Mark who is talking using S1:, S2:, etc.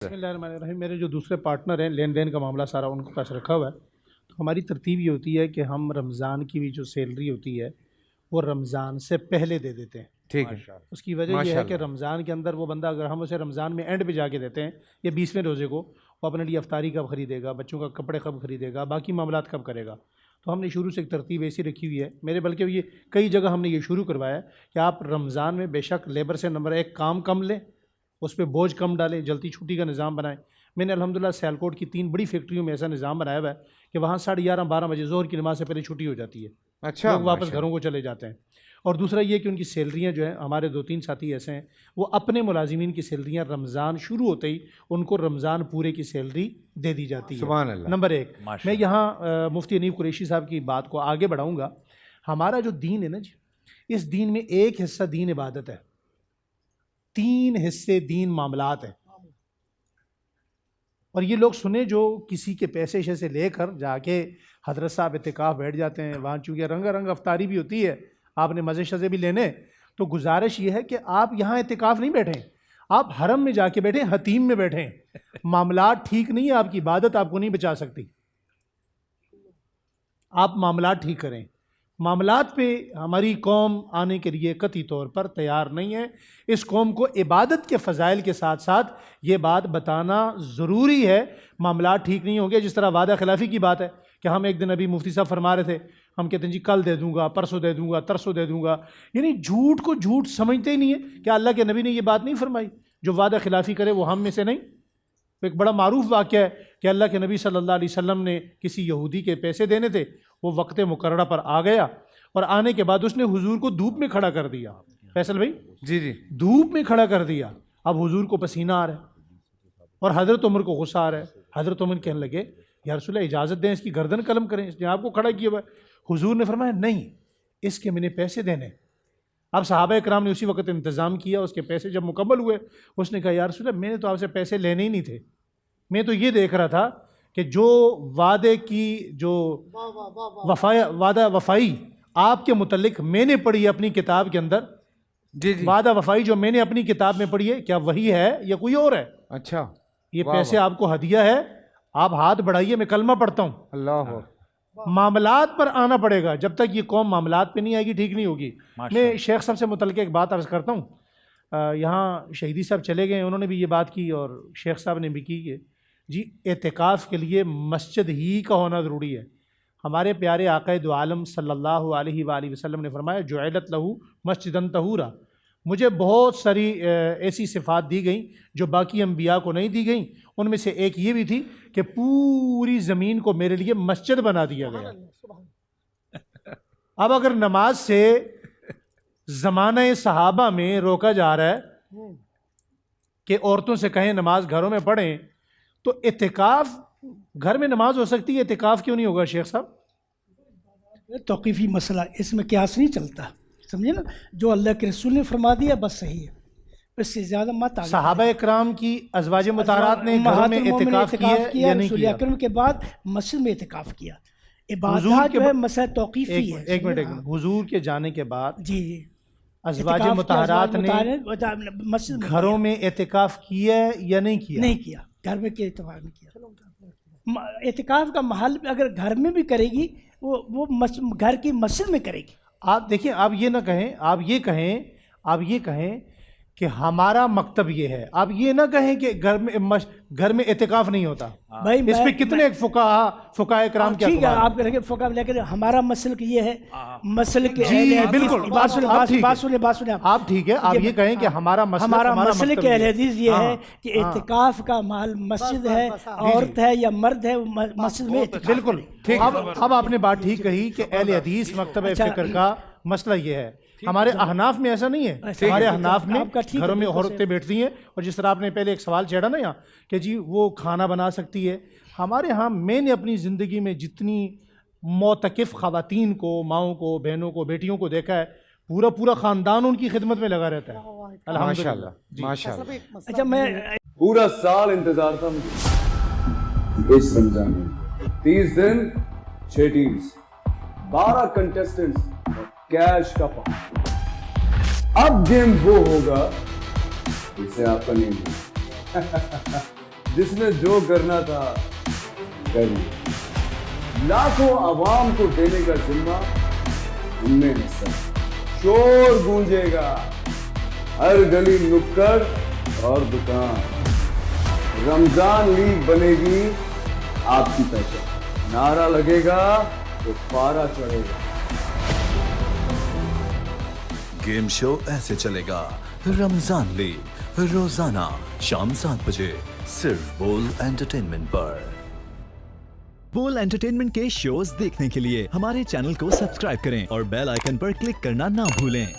S1: بسم اللہ الرحمن الرحیم. میرے جو دوسرے پارٹنر ہیں لین دین کا معاملہ سارا ان کے پاس رکھا ہوا ہے. تو ہماری ترتیب یہ ہوتی ہے کہ ہم رمضان کی بھی جو سیلری ہوتی ہے وہ رمضان سے پہلے دے دیتے ہیں.
S2: ٹھیک ہے.
S1: اس کی وجہ یہ ہے کہ رمضان کے اندر وہ بندہ اگر ہم اسے رمضان میں اینڈ پہ جا کے دیتے ہیں یا 20ویں روزے کو، وہ اپنے لیے افطاری کب خریدے گا، بچوں کا کپڑے کب خریدے گا، باقی معاملات کب کرے گا. تو ہم نے شروع سے ایک ترتیب ایسی رکھی ہوئی ہے میرے، بلکہ یہ کئی جگہ ہم نے یہ شروع کروایا ہے کہ آپ رمضان میں بے شک لیبر سے نمبر 1 کام کم لیں، اس پہ بوجھ کم ڈالیں، جلدی چھٹی کا نظام بنائیں. میں نے الحمدللہ سیالکوٹ کی 3 بڑی فیکٹریوں میں ایسا نظام بنایا ہوا ہے کہ وہاں 11:30-12 بجے ظہر کی نماز سے پہلے چھٹی ہو جاتی ہے.
S2: اچھا،
S1: لوگ واپس گھروں کو چلے جاتے ہیں. اور دوسرا یہ کہ ان کی سیلریاں جو ہیں، ہمارے 2-3 ساتھی ایسے ہیں وہ اپنے ملازمین کی سیلریاں رمضان شروع ہوتے ہی ان کو رمضان پورے کی سیلری دے دی جاتی ہے.
S2: سبحان اللہ.
S1: نمبر 1 میں یہاں مفتی انیف قریشی صاحب کی بات کو آگے بڑھاؤں گا. ہمارا جو دین ہے نا جی، اس دین میں ایک حصہ دین عبادت ہے، 3 حصے دین معاملات ہیں. اور یہ لوگ سنیں جو کسی کے پیسے سے لے کر جا کے حضرت صاحب اعتکاف بیٹھ جاتے ہیں، وہاں چونکہ رنگ افطاری بھی ہوتی ہے، آپ نے مزے شزے بھی لینے. تو گزارش یہ ہے کہ آپ یہاں اعتکاف نہیں بیٹھیں، آپ حرم میں جا کے بیٹھیں، حتیم میں بیٹھیں. معاملات ٹھیک نہیں ہے، آپ کی عبادت آپ کو نہیں بچا سکتی. آپ معاملات ٹھیک کریں. معاملات پہ ہماری قوم آنے کے لیے قطعی طور پر تیار نہیں ہے. اس قوم کو عبادت کے فضائل کے ساتھ ساتھ یہ بات بتانا ضروری ہے. معاملات ٹھیک نہیں ہوں گے. جس طرح وعدہ خلافی کی بات ہے کہ ہم ایک دن ابھی مفتی صاحب فرما رہے تھے، ہم کہتے ہیں جی کل دے دوں گا، پرسوں دے دوں گا، ترسوں دے دوں گا. یعنی جھوٹ کو جھوٹ سمجھتے ہی نہیں ہے. کیا اللہ کے نبی نے یہ بات نہیں فرمائی جو وعدہ خلافی کرے وہ ہم میں سے نہیں؟ ایک بڑا معروف واقعہ ہے کہ اللہ کے نبی صلی اللہ علیہ وسلم نے کسی یہودی کے پیسے دینے تھے، وہ وقت مقررہ پر آ گیا اور آنے کے بعد اس نے حضور کو دھوپ میں کھڑا کر دیا. فیصل بھائی
S2: جی
S1: دھوپ میں کھڑا کر دیا. اب حضور کو پسینہ آ رہا ہے اور حضرت عمر کو غصہ آ رہا ہے. حضرت عمر کہنے لگے یا رسول اللہ اجازت دیں، اس کی گردن قلم کریں، اس نے آپ کو کھڑا کیا ہوا ہے. حضور نے فرمایا نہیں، اس کے میں نے پیسے دینے. اب صحابہ اکرام نے اسی وقت انتظام کیا. اس کے پیسے جب مکمل ہوئے اس نے کہا یا رسول اللہ میں نے تو آپ سے پیسے لینے ہی نہیں تھے، میں تو یہ دیکھ رہا تھا کہ جو وعدے کی جو وعدہ وفائی آپ کے متعلق میں نے پڑھی ہے اپنی کتاب کے اندر، وعدہ وفائی جو میں نے اپنی کتاب میں پڑھی ہے، کیا وہی ہے یا کوئی اور ہے؟
S2: اچھا،
S1: یہ پیسے آپ کو ہدیہ ہے، آپ ہاتھ بڑھائیے، میں کلمہ پڑھتا ہوں.
S2: اللہ.
S1: معاملات پر آنا پڑے گا. جب تک یہ قوم معاملات پہ نہیں آئے گی ٹھیک نہیں ہوگی. میں شیخ صاحب سے متعلق ایک بات عرض کرتا ہوں. یہاں شہیدی صاحب چلے گئے، انہوں نے بھی یہ بات کی اور شیخ صاحب نے بھی کی کہ جی اعتکاف کے لیے مسجد ہی کا ہونا ضروری ہے. ہمارے پیارے آقا دو عالم صلی اللہ علیہ وآلہ وسلم نے فرمایا جعلت لہو مسجدن طہورا. مجھے بہت ساری ایسی صفات دی گئیں جو باقی انبیاء کو نہیں دی گئیں. ان میں سے ایک یہ بھی تھی کہ پوری زمین کو میرے لیے مسجد بنا دیا گیا. اب اگر نماز سے زمانہ صحابہ میں روکا جا رہا ہے کہ عورتوں سے کہیں نماز گھروں میں پڑھیں، تو اعتکاف گھر میں نماز ہو سکتی ہے، اعتکاف کیوں نہیں ہوگا شیخ صاحب؟
S3: توقیفی مسئلہ، اس میں قیاس نہیں چلتا، سمجھے نا. جو اللہ کے رسول نے فرما دیا بس صحیح ہے، اس سے زیادہ مت.
S1: صحابہ اکرام کی ازواج مطہرات نے گھروں میں اعتکاف کیا یا نہیں کیا؟
S3: رسول اکرم کے بعد مسجد میں اعتکاف کیا. عبادات جو ہے مسئلہ توقیفی ہے.
S1: ایک منٹ حضور کے جانے کے بعد
S3: جی
S1: ازواج مطہرات نے
S3: مسجد
S1: گھروں میں اعتکاف کیا یا نہیں کیا؟
S3: نہیں کیا، گھر میں کے اعتکاف نہیں کیا. اعتکاف کا محل اگر گھر میں بھی کرے گی وہ گھر کی مسجد میں کرے گی.
S1: آپ دیکھیں، آپ یہ نہ کہیں، آپ یہ کہیں کہ ہمارا مکتب یہ ہے. آپ یہ نہ کہیں کہ گھر میں اعتکاف نہیں ہوتا. اس پہ کتنے فقہاء کرام کیا
S3: ٹھیک ہے، آپ کہیں فقہاء لیکن ہمارا مسلک یہ ہے، مسلک
S1: بالکل آپ ٹھیک ہے، آپ یہ کہیں کہ ہمارا
S3: مسلک اہل حدیث یہ ہے کہ اعتکاف کا محل مسجد ہے، عورت ہے یا مرد ہے مسجد میں.
S1: بالکل ٹھیک. اب آپ نے بات ٹھیک کہی کہ اہل حدیث مکتب فکر کا مسئلہ یہ ہے. ہمارے احناف میں ایسا نہیں ہے. ہمارے احناف میں گھروں میں عورتیں بیٹھتی ہیں، اور جس طرح آپ نے پہلے ایک سوال چھیڑا نا یہاں کہ جی وہ کھانا بنا سکتی ہے. ہمارے ہاں میں نے اپنی زندگی میں جتنی معتکف خواتین کو، ماؤں کو، بہنوں کو، بیٹیوں کو دیکھا ہے، پورا خاندان ان کی خدمت میں لگا رہتا ہے.
S2: ماشاءاللہ ماشاءاللہ.
S3: اچھا، میں
S4: پورا سال انتظار تھا مجھے اس رمضان میں. 30 دن 6 ٹیمز، 12 کنٹیسٹنٹس، کیش کا پاؤں. اب گیم وہ ہوگا جسے آپ کا نہیں جس نے جو کرنا تھا کر لیا. لاکھوں عوام کو دینے کا ذمہ ان میں ہے سر. شور گونجے گا ہر گلی نکڑ اور دکان. رمضان لیگ بنے گی آپ کی پہچان. نعرہ لگے گا تو پارا چڑھے گا.
S5: گیم شو ایسے چلے گا. رمضان لیگ روزانہ شام 7 بجے صرف بول انٹرٹینمنٹ پر.
S6: بول انٹرٹینمنٹ کے شوز دیکھنے کے لیے ہمارے چینل کو سبسکرائب کریں اور بیل آئیکن پر کلک کرنا نہ بھولیں.